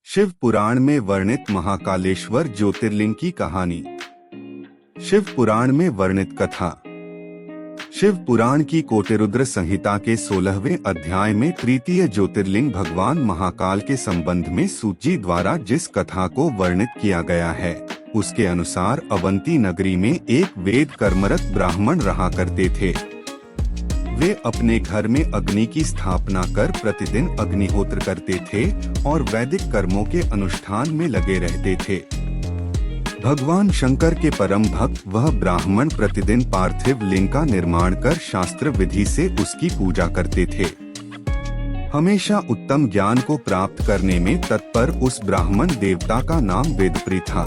शिव पुराण में वर्णित महाकालेश्वर ज्योतिर्लिंग की कहानी। शिव पुराण में वर्णित कथा। शिव पुराण की कोटिरुद्र संहिता के 16वें अध्याय में तृतीय ज्योतिर्लिंग भगवान महाकाल के संबंध में सूत जी द्वारा जिस कथा को वर्णित किया गया है, उसके अनुसार अवंती नगरी में एक वेद कर्मरत ब्राह्मण रहा करते थे। वे अपने घर में अग्नि की स्थापना कर प्रतिदिन अग्निहोत्र करते थे और वैदिक कर्मों के अनुष्ठान में लगे रहते थे। भगवान शंकर के परम भक्त वह ब्राह्मण प्रतिदिन पार्थिव लिंग का निर्माण कर शास्त्र विधि से उसकी पूजा करते थे। हमेशा उत्तम ज्ञान को प्राप्त करने में तत्पर उस ब्राह्मण देवता का नाम वेदप्रिय था।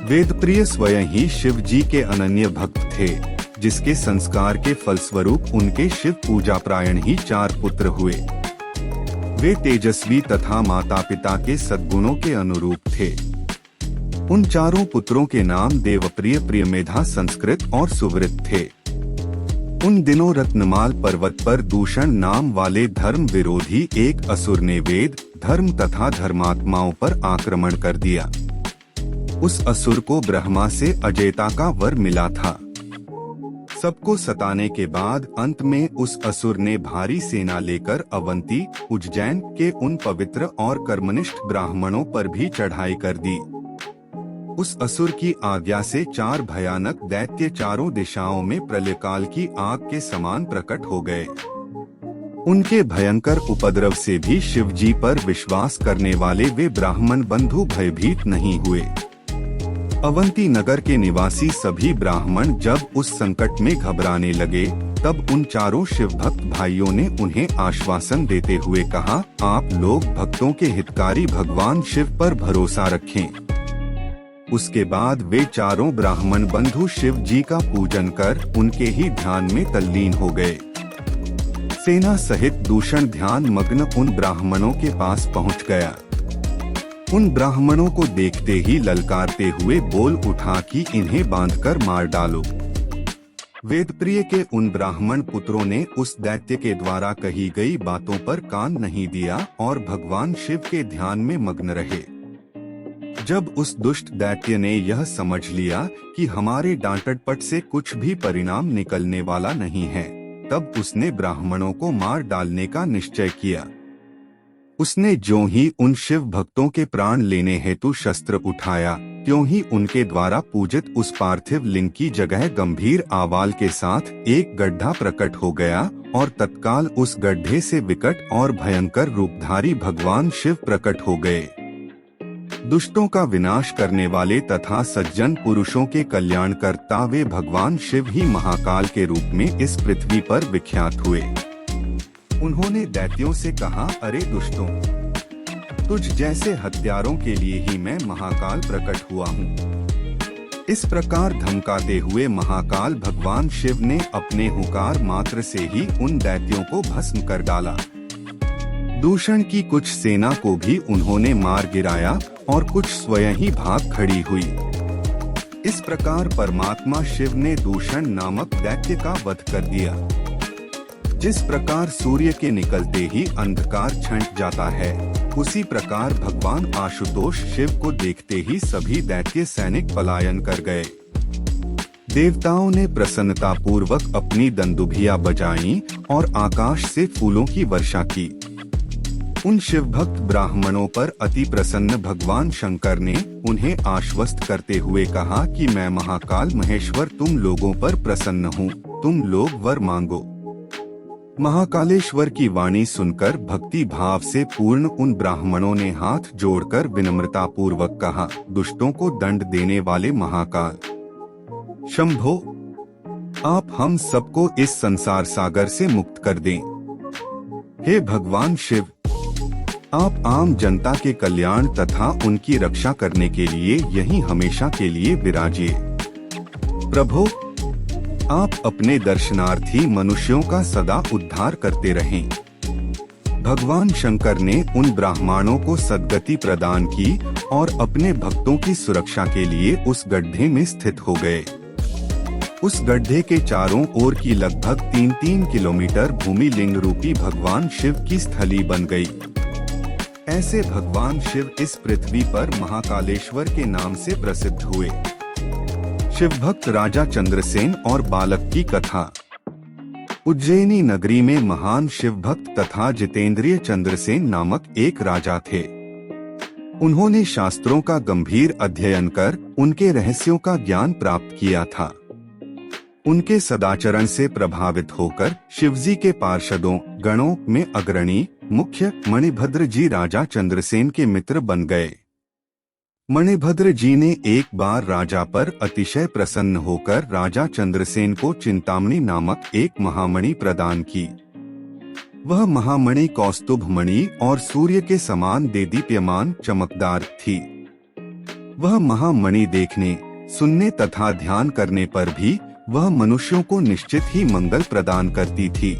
वेदप्रिय स्वयं ही शिव जी के अनन्य भक्त थे, जिसके संस्कार के फलस्वरूप उनके शिव पूजा प्रायण ही 4 पुत्र हुए। वे तेजस्वी तथा माता पिता के सद्गुणों के अनुरूप थे। उन चारों पुत्रों के नाम देवप्रिय, प्रियमेधा, संस्कृत और सुवृत थे। उन दिनों रत्नमाल पर्वत पर दूषण नाम वाले धर्म विरोधी एक असुर ने वेद, धर्म तथा धर्मात्माओं पर आक्रमण कर दिया। उस असुर को ब्रह्मा से अजेयता का वर मिला था। सबको सताने के बाद अंत में उस असुर ने भारी सेना लेकर अवंती, उज्जैन के उन पवित्र और कर्मनिष्ठ ब्राह्मणों पर भी चढ़ाई कर दी। उस असुर की आज्ञा से 4 भयानक दैत्य चारों दिशाओं में प्रलयकाल की आग के समान प्रकट हो गए। उनके भयंकर उपद्रव से भी शिव जी पर विश्वास करने वाले वे ब्राह्मण बंधु भयभीत नहीं हुए। अवंती नगर के निवासी सभी ब्राह्मण जब उस संकट में घबराने लगे, तब उन चारों शिव भक्त भाइयों ने उन्हें आश्वासन देते हुए कहा, आप लोग भक्तों के हितकारी भगवान शिव पर भरोसा रखें। उसके बाद वे चारों ब्राह्मण बंधु शिव जी का पूजन कर उनके ही ध्यान में तल्लीन हो गए। सेना सहित दूषण ध्यान मग्न उन ब्राह्मणों के पास पहुंच गया। उन ब्राह्मणों को देखते ही ललकारते हुए बोल उठा कि इन्हें बांधकर मार डालो। वेदप्रिय के उन ब्राह्मण पुत्रों ने उस दैत्य के द्वारा कही गई बातों पर कान नहीं दिया और भगवान शिव के ध्यान में मग्न रहे। जब उस दुष्ट दैत्य ने यह समझ लिया कि हमारे डांटपट से कुछ भी परिणाम निकलने वाला नहीं है, तब उसने ब्राह्मणों को मार डालने का निश्चय किया। उसने ज्यों ही उन शिव भक्तों के प्राण लेने हेतु शस्त्र उठाया, त्यों ही उनके द्वारा पूजित उस पार्थिव लिंग की जगह गंभीर आवाज के साथ एक गड्ढा प्रकट हो गया और तत्काल उस गड्ढे से विकट और भयंकर रूपधारी भगवान शिव प्रकट हो गए। दुष्टों का विनाश करने वाले तथा सज्जन पुरुषों के कल्याणकर्ता वे भगवान शिव ही महाकाल के रूप में इस पृथ्वी पर विख्यात हुए। उन्होंने दैत्यों से कहा, अरे दुष्टों, तुझ जैसे हत्यारों के लिए ही मैं महाकाल प्रकट हुआ हूँ। इस प्रकार धमकाते हुए महाकाल भगवान शिव ने अपने हुंकार मात्र से ही उन दैत्यों को भस्म कर डाला। दूषण की कुछ सेना को भी उन्होंने मार गिराया और कुछ स्वयं ही भाग खड़ी हुई। इस प्रकार परमात्मा शिव ने दूषण नामक दैत्य का वध कर दिया। जिस प्रकार सूर्य के निकलते ही अंधकार छंट जाता है, उसी प्रकार भगवान आशुतोष शिव को देखते ही सभी दैत्य सैनिक पलायन कर गए। देवताओं ने प्रसन्नता पूर्वक अपनी दंदुभिया बजाईं और आकाश से फूलों की वर्षा की। उन शिव भक्त ब्राह्मणों पर अति प्रसन्न भगवान शंकर ने उन्हें आश्वस्त करते हुए कहा कि मैं महाकाल महेश्वर तुम लोगों पर प्रसन्न हूँ, तुम लोग वर मांगो। महाकालेश्वर की वाणी सुनकर भक्ति भाव से पूर्ण उन ब्राह्मणों ने हाथ जोड़कर विनम्रता पूर्वक कहा, दुष्टों को दंड देने वाले महाकाल शंभो, आप हम सबको इस संसार सागर से मुक्त कर दें। हे भगवान शिव, आप आम जनता के कल्याण तथा उनकी रक्षा करने के लिए यहीं हमेशा के लिए विराजिए। प्रभु, आप अपने दर्शनार्थी मनुष्यों का सदा उद्धार करते रहें। भगवान शंकर ने उन ब्राह्मणों को सद्गति प्रदान की और अपने भक्तों की सुरक्षा के लिए उस गड्ढे में स्थित हो गए। उस गड्ढे के चारों ओर की लगभग 3-3 किलोमीटर भूमि लिंग रूपी भगवान शिव की स्थली बन गई। ऐसे भगवान शिव इस पृथ्वी पर महाकालेश्वर के नाम से प्रसिद्ध हुए। शिव भक्त राजा चंद्रसेन और बालक की कथा। उज्जैनी नगरी में महान शिव भक्त तथा जितेंद्रिय चंद्रसेन नामक एक राजा थे। उन्होंने शास्त्रों का गंभीर अध्ययन कर उनके रहस्यों का ज्ञान प्राप्त किया था। उनके सदाचरण से प्रभावित होकर शिवजी के पार्षदों गणों में अग्रणी मुख्य मणिभद्र जी राजा चंद्रसेन के मित्र बन गए। मणिभद्र जी ने एक बार राजा पर अतिशय प्रसन्न होकर राजा चंद्रसेन को चिंतामणि नामक एक महामणि प्रदान की। वह महामणि कौस्तुभ मणि और सूर्य के समान देदीप्यमान चमकदार थी। वह महामणि देखने, सुनने तथा ध्यान करने पर भी वह मनुष्यों को निश्चित ही मंगल प्रदान करती थी।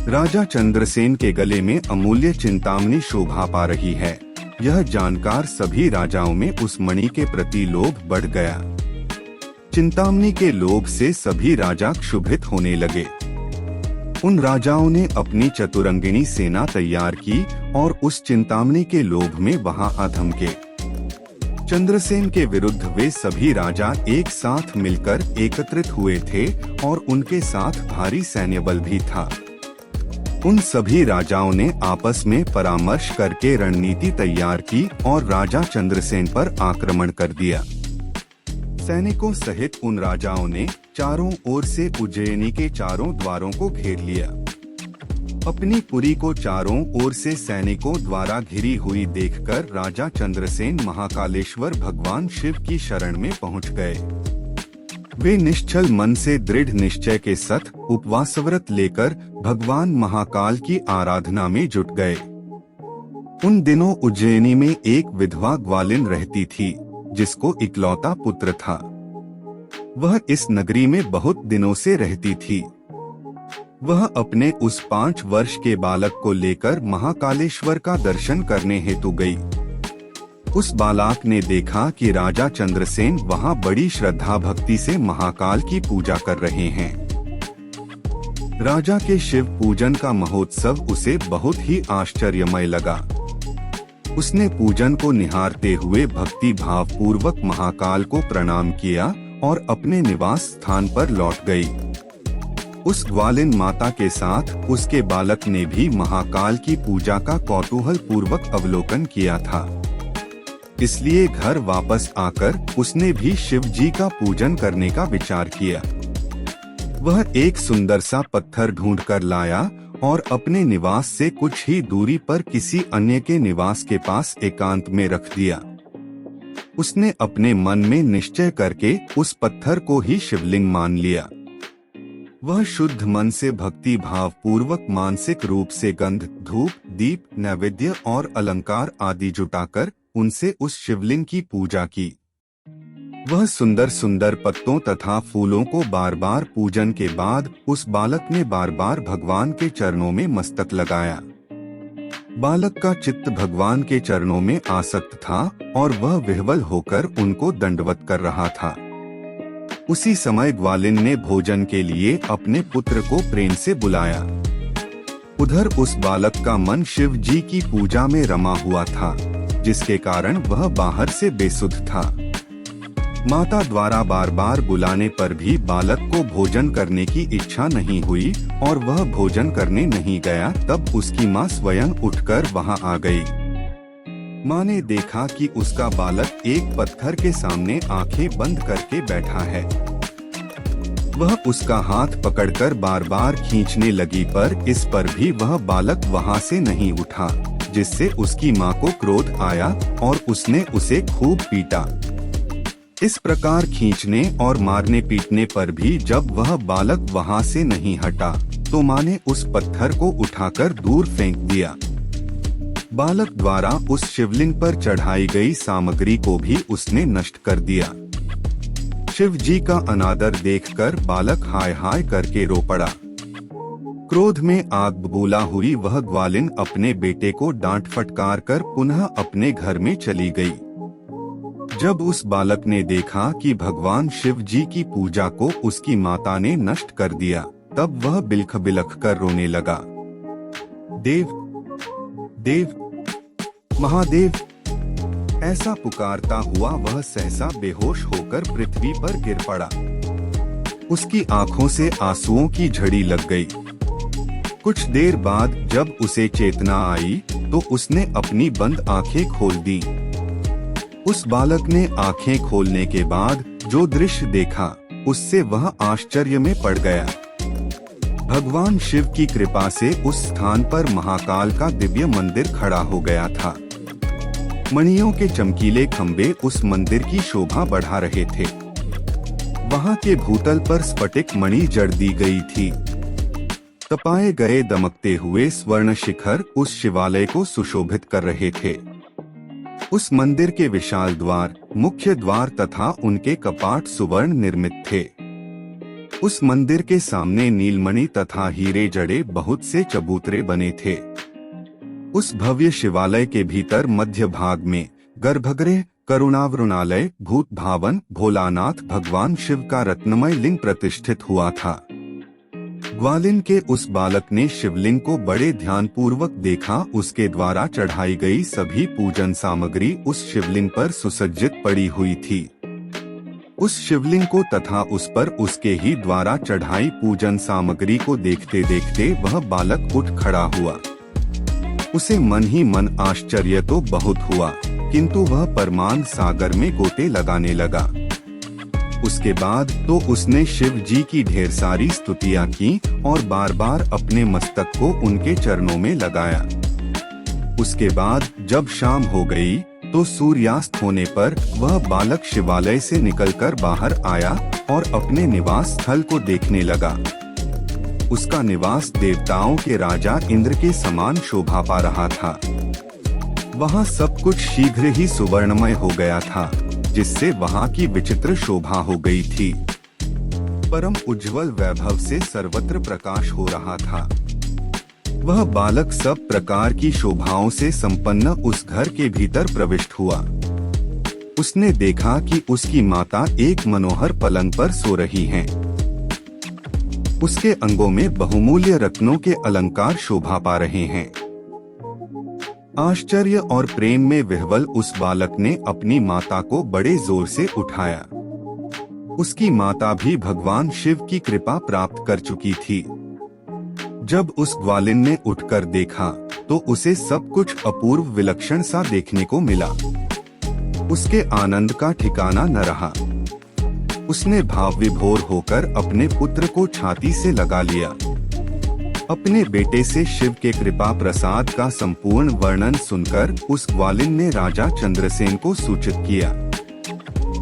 राजा चंद्रसेन के गले में अमूल्य चिंतामणि शोभा पा रही है, यह जानकर सभी राजाओं में उस मणि के प्रति लोभ बढ़ गया। चिंतामणि के लोभ से सभी राजा क्षुभित होने लगे। उन राजाओं ने अपनी चतुरंगिणी सेना तैयार की और उस चिंतामणि के लोभ में वहां आ धमके। चंद्रसेन के विरुद्ध वे सभी राजा एक साथ मिलकर एकत्रित हुए थे और उनके साथ भारी सैन्य बल भी था। उन सभी राजाओं ने आपस में परामर्श करके रणनीति तैयार की और राजा चंद्रसेन पर आक्रमण कर दिया। सैनिकों सहित उन राजाओं ने चारों ओर से उज्जैनी के चारों द्वारों को घेर लिया। अपनी पुरी को चारों ओर से सैनिकों द्वारा घिरी हुई देखकर राजा चंद्रसेन महाकालेश्वर भगवान शिव की शरण में पहुंच गए। वे निश्चल मन से दृढ़ निश्चय के साथ उपवासव्रत लेकर भगवान महाकाल की आराधना में जुट गए। उन दिनों उज्जैनी में एक विधवा ग्वालिन रहती थी, जिसको इकलौता पुत्र था। वह इस नगरी में बहुत दिनों से रहती थी। वह अपने उस 5 वर्ष के बालक को लेकर महाकालेश्वर का दर्शन करने हेतु गई। उस बालक ने देखा कि राजा चंद्रसेन वहां बड़ी श्रद्धा भक्ति से महाकाल की पूजा कर रहे हैं। राजा के शिव पूजन का महोत्सव उसे बहुत ही आश्चर्यमय लगा। उसने पूजन को निहारते हुए भक्ति भाव पूर्वक महाकाल को प्रणाम किया और अपने निवास स्थान पर लौट गई। उस ग्वालिन माता के साथ उसके बालक ने भी महाकाल की पूजा का कौतूहल पूर्वक अवलोकन किया था। इसलिए घर वापस आकर उसने भी शिव जी का पूजन करने का विचार किया। वह एक सुंदर सा पत्थर ढूंढकर लाया और अपने निवास से कुछ ही दूरी पर किसी अन्य के निवास के पास एकांत में रख दिया। उसने अपने मन में निश्चय करके उस पत्थर को ही शिवलिंग मान लिया। वह शुद्ध मन से भक्ति भाव पूर्वक मानसिक रूप से गंध, धूप, दीप, नैवेद्य और अलंकार आदि जुटाकर उनसे उस शिवलिंग की पूजा की। वह सुंदर सुंदर पत्तों तथा फूलों को बार बार पूजन के बाद उस बालक ने बार बार भगवान के चरणों में मस्तक लगाया। बालक का चित्त भगवान के चरणों में आसक्त था और वह विह्वल होकर उनको दंडवत कर रहा था। उसी समय ग्वालिन ने भोजन के लिए अपने पुत्र को प्रेम से बुलाया। उधर उस बालक का मन शिव जी की पूजा में रमा हुआ था, जिसके कारण वह बाहर से बेसुध था। माता द्वारा बार बार बुलाने पर भी बालक को भोजन करने की इच्छा नहीं हुई और वह भोजन करने नहीं गया। तब उसकी माँ स्वयं उठकर वहां आ गई। माँ ने देखा कि उसका बालक एक पत्थर के सामने आंखें बंद करके बैठा है। वह उसका हाथ पकड़कर बार बार खींचने लगी, पर इस पर भी वह बालक वहां से नहीं उठा, जिससे उसकी माँ को क्रोध आया और उसने उसे खूब पीटा। इस प्रकार खींचने और मारने पीटने पर भी जब वह बालक वहां से नहीं हटा, तो माँ ने उस पत्थर को उठाकर दूर फेंक दिया। बालक द्वारा उस शिवलिंग पर चढ़ाई गई सामग्री को भी उसने नष्ट कर दिया। शिव जी का अनादर देखकर बालक हाय हाय करके रो पड़ा। क्रोध में आग बबूला हुई वह ग्वालिन अपने बेटे को डांट फटकार कर पुनः अपने घर में चली गई। जब उस बालक ने देखा कि भगवान शिव जी की पूजा को उसकी माता ने नष्ट कर दिया, तब वह बिलख बिलख कर रोने लगा। देव देव महादेव, ऐसा पुकारता हुआ वह सहसा बेहोश होकर पृथ्वी पर गिर पड़ा। उसकी आंखों से आंसुओं की झड़ी लग गई। कुछ देर बाद जब उसे चेतना आई तो उसने अपनी बंद आंखें खोल दी। उस बालक ने आंखें खोलने के बाद जो दृश्य देखा उससे वह आश्चर्य में पड़ गया। भगवान शिव की कृपा से उस स्थान पर महाकाल का दिव्य मंदिर खड़ा हो गया था। मणियों के चमकीले खंभे उस मंदिर की शोभा बढ़ा रहे थे। वहां के भूतल पर स्फटिक मणि जड़ दी गई थी। तपाए गए दमकते हुए स्वर्ण शिखर उस शिवालय को सुशोभित कर रहे थे। उस मंदिर के विशाल द्वार, मुख्य द्वार तथा उनके कपाट सुवर्ण निर्मित थे। उस मंदिर के सामने नीलमणि तथा हीरे जड़े बहुत से चबूतरे बने थे। उस भव्य शिवालय के भीतर मध्य भाग में गर्भगृह, करुणावरुणालय, भूत भावन, भोलानाथ भगवान शिव का रत्नमय लिंग प्रतिष्ठित हुआ था। ग्वालिन के उस बालक ने शिवलिंग को बड़े ध्यानपूर्वक देखा। उसके द्वारा चढ़ाई गई सभी पूजन सामग्री उस शिवलिंग पर सुसज्जित पड़ी हुई थी। उस शिवलिंग को तथा उस पर उसके ही द्वारा चढ़ाई पूजन सामग्री को देखते देखते वह बालक उठ खड़ा हुआ। उसे मन ही मन आश्चर्य तो बहुत हुआ, किंतु वह परमान सागर में गोते लगाने लगा। उसके बाद तो उसने शिव जी की ढेर सारी स्तुतियां की और बार बार अपने मस्तक को उनके चरणों में लगाया। उसके बाद जब शाम हो गई तो सूर्यास्त होने पर वह बालक शिवालय से निकलकर बाहर आया और अपने निवास स्थल को देखने लगा। उसका निवास देवताओं के राजा इंद्र के समान शोभा पा रहा था। वहाँ सब कुछ शीघ्र ही सुवर्णमय हो गया था, जिससे वहाँ की विचित्र शोभा हो गई थी। परम उज्जवल वैभव से सर्वत्र प्रकाश हो रहा था। वह बालक सब प्रकार की शोभाओं से संपन्न उस घर के भीतर प्रविष्ट हुआ। उसने देखा कि उसकी माता एक मनोहर पलंग पर सो रही हैं। उसके अंगों में बहुमूल्य रत्नों के अलंकार शोभा पा रहे हैं। आश्चर्य और प्रेम में विह्वल उस बालक ने अपनी माता को बड़े जोर से उठाया। उसकी माता भी भगवान शिव की कृपा प्राप्त कर चुकी थी। जब उस ग्वालिन ने उठकर देखा तो उसे सब कुछ अपूर्व विलक्षण सा देखने को मिला। उसके आनंद का ठिकाना न रहा। उसने भाव विभोर होकर अपने पुत्र को छाती से लगा लिया। अपने बेटे से शिव के कृपा प्रसाद का संपूर्ण वर्णन सुनकर उस ग्वालिन ने राजा चंद्रसेन को सूचित किया।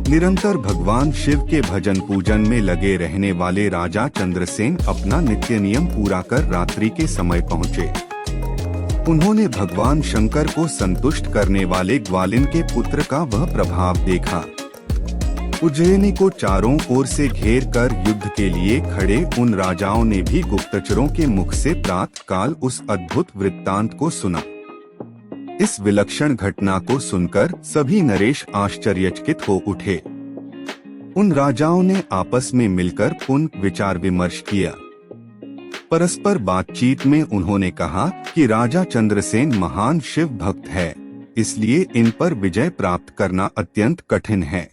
निरंतर भगवान शिव के भजन पूजन में लगे रहने वाले राजा चंद्रसेन अपना नित्य नियम पूरा कर रात्रि के समय पहुँचे। उन्होंने भगवान शंकर को संतुष्ट करने वाले ग्वालिन के पुत्र का वह प्रभाव देखा। उज्जैनी को चारों ओर से घेर कर युद्ध के लिए खड़े उन राजाओं ने भी गुप्तचरों के मुख से प्रातः काल उस अद्भुत वृत्तांत को सुना। इस विलक्षण घटना को सुनकर सभी नरेश आश्चर्यचकित हो उठे। उन राजाओं ने आपस में मिलकर पुनः विचार विमर्श किया। परस्पर बातचीत में उन्होंने कहा कि राजा चंद्रसेन महान शिव भक्त है, इसलिए इन पर विजय प्राप्त करना अत्यंत कठिन है।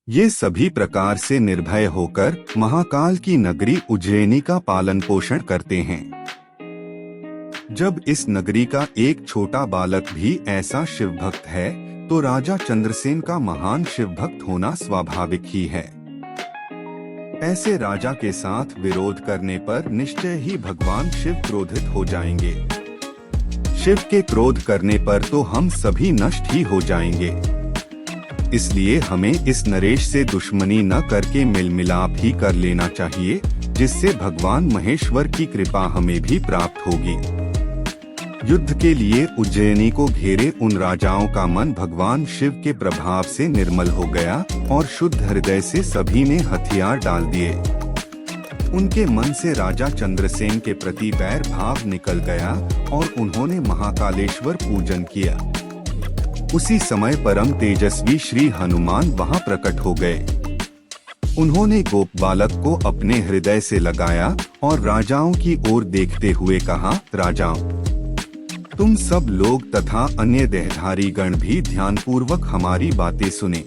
ये सभी प्रकार से निर्भय होकर महाकाल की नगरी उज्जैनी का पालन पोषण करते हैं। जब इस नगरी का एक छोटा बालक भी ऐसा शिव भक्त है तो राजा चंद्रसेन का महान शिव भक्त होना स्वाभाविक ही है। ऐसे राजा के साथ विरोध करने पर निश्चय ही भगवान शिव क्रोधित हो जाएंगे। शिव के क्रोध करने पर तो हम सभी नष्ट ही हो जाएंगे। इसलिए हमें इस नरेश से दुश्मनी न करके मिल मिलाप ही कर लेना चाहिए, जिससे भगवान महेश्वर की कृपा हमें भी प्राप्त होगी। युद्ध के लिए उज्जैनी को घेरे उन राजाओं का मन भगवान शिव के प्रभाव से निर्मल हो गया और शुद्ध हृदय से सभी ने हथियार डाल दिए। उनके मन से राजा चंद्रसेन के प्रति वैर भाव निकल गया और उन्होंने महाकालेश्वर पूजन किया। उसी समय परम तेजस्वी श्री हनुमान वहां प्रकट हो गए। उन्होंने गोप बालक को अपने हृदय से लगाया और राजाओं की ओर देखते हुए कहा, राजाओं, तुम सब लोग तथा अन्य देहधारी गण भी ध्यानपूर्वक हमारी बातें सुने।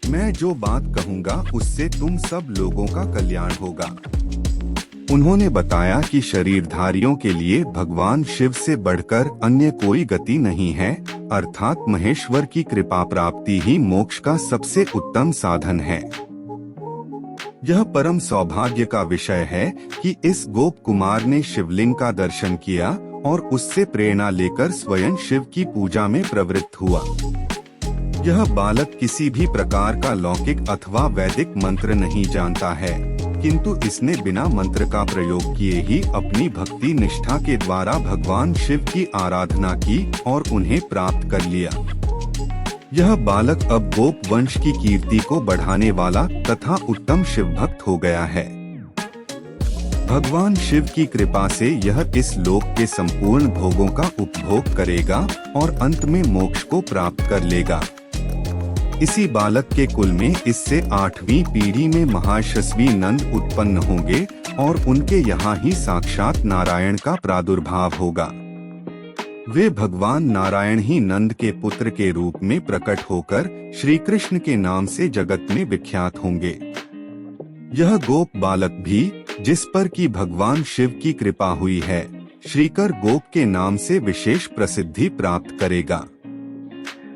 मैं जो बात कहूँगा उससे तुम सब लोगों का कल्याण होगा। उन्होंने बताया कि शरीरधारियों के लिए भगवान शिव से बढ़कर अन्य कोई गति नहीं है, अर्थात महेश्वर की कृपा प्राप्ति ही मोक्ष का सबसे उत्तम साधन है। यह परम सौभाग्य का विषय है कि इस गोप कुमार ने शिवलिंग का दर्शन किया और उससे प्रेरणा लेकर स्वयं शिव की पूजा में प्रवृत्त हुआ। यह बालक किसी भी प्रकार का लौकिक अथवा वैदिक मंत्र नहीं जानता है, किंतु इसने बिना मंत्र का प्रयोग किए ही अपनी भक्ति निष्ठा के द्वारा भगवान शिव की आराधना की और उन्हें प्राप्त कर लिया। यह बालक अब गोप वंश की कीर्ति को बढ़ाने वाला तथा उत्तम शिव भक्त हो गया है। भगवान शिव की कृपा से यह इस लोक के संपूर्ण भोगों का उपभोग करेगा और अंत में मोक्ष को प्राप्त कर लेगा। इसी बालक के कुल में इससे 8वीं पीढ़ी में महायशस्वी नंद उत्पन्न होंगे और उनके यहाँ ही साक्षात नारायण का प्रादुर्भाव होगा। वे भगवान नारायण ही नंद के पुत्र के रूप में प्रकट होकर श्री कृष्ण के नाम से जगत में विख्यात होंगे। यह गोप बालक भी, जिस पर कि भगवान शिव की कृपा हुई है, श्रीकर गोप के नाम से विशेष प्रसिद्धि प्राप्त करेगा।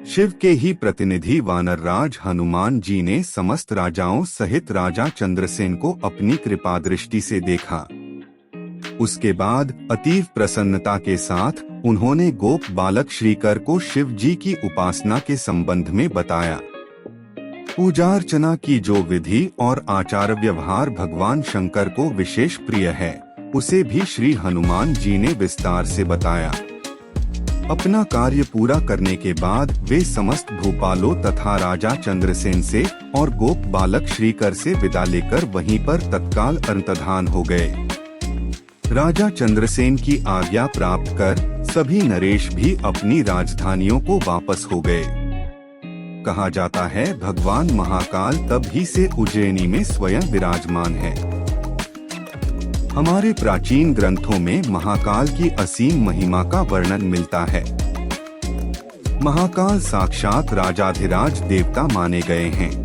शिव के ही प्रतिनिधि वानरराज हनुमान जी ने समस्त राजाओं सहित राजा चंद्रसेन को अपनी कृपा दृष्टि से देखा। उसके बाद अतीव प्रसन्नता के साथ उन्होंने गोप बालक श्रीकर को शिव जी की उपासना के संबंध में बताया। पूजा अर्चना की जो विधि और आचार व्यवहार भगवान शंकर को विशेष प्रिय है, उसे भी श्री हनुमान जी ने विस्तार से बताया। अपना कार्य पूरा करने के बाद वे समस्त भूपालों तथा राजा चंद्रसेन से और गोप बालक श्रीकर से विदा लेकर वहीं पर तत्काल अंतर्धान हो गए। राजा चंद्रसेन की आज्ञा प्राप्त कर सभी नरेश भी अपनी राजधानियों को वापस हो गए। कहा जाता है भगवान महाकाल तब ही से उज्जैनी में स्वयं विराजमान है। हमारे प्राचीन ग्रंथों में महाकाल की असीम महिमा का वर्णन मिलता है। महाकाल साक्षात राजाधिराज देवता माने गए हैं।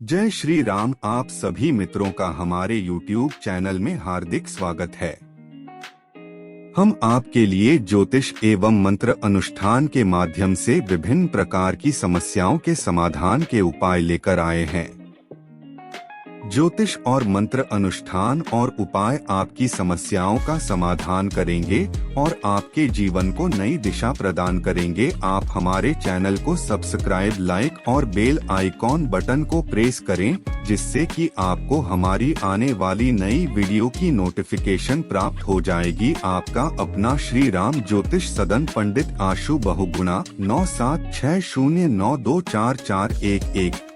जय श्री राम। आप सभी मित्रों का हमारे YouTube चैनल में हार्दिक स्वागत है। हम आपके लिए ज्योतिष एवं मंत्र अनुष्ठान के माध्यम से विभिन्न प्रकार की समस्याओं के समाधान के उपाय लेकर आए हैं। ज्योतिष और मंत्र अनुष्ठान और उपाय आपकी समस्याओं का समाधान करेंगे और आपके जीवन को नई दिशा प्रदान करेंगे। आप हमारे चैनल को सब्सक्राइब, लाइक और बेल आइकॉन बटन को प्रेस करें, जिससे कि आपको हमारी आने वाली नई वीडियो की नोटिफिकेशन प्राप्त हो जाएगी। आपका अपना श्री राम ज्योतिष सदन पंडित आशु बहुगुणा 9760924411।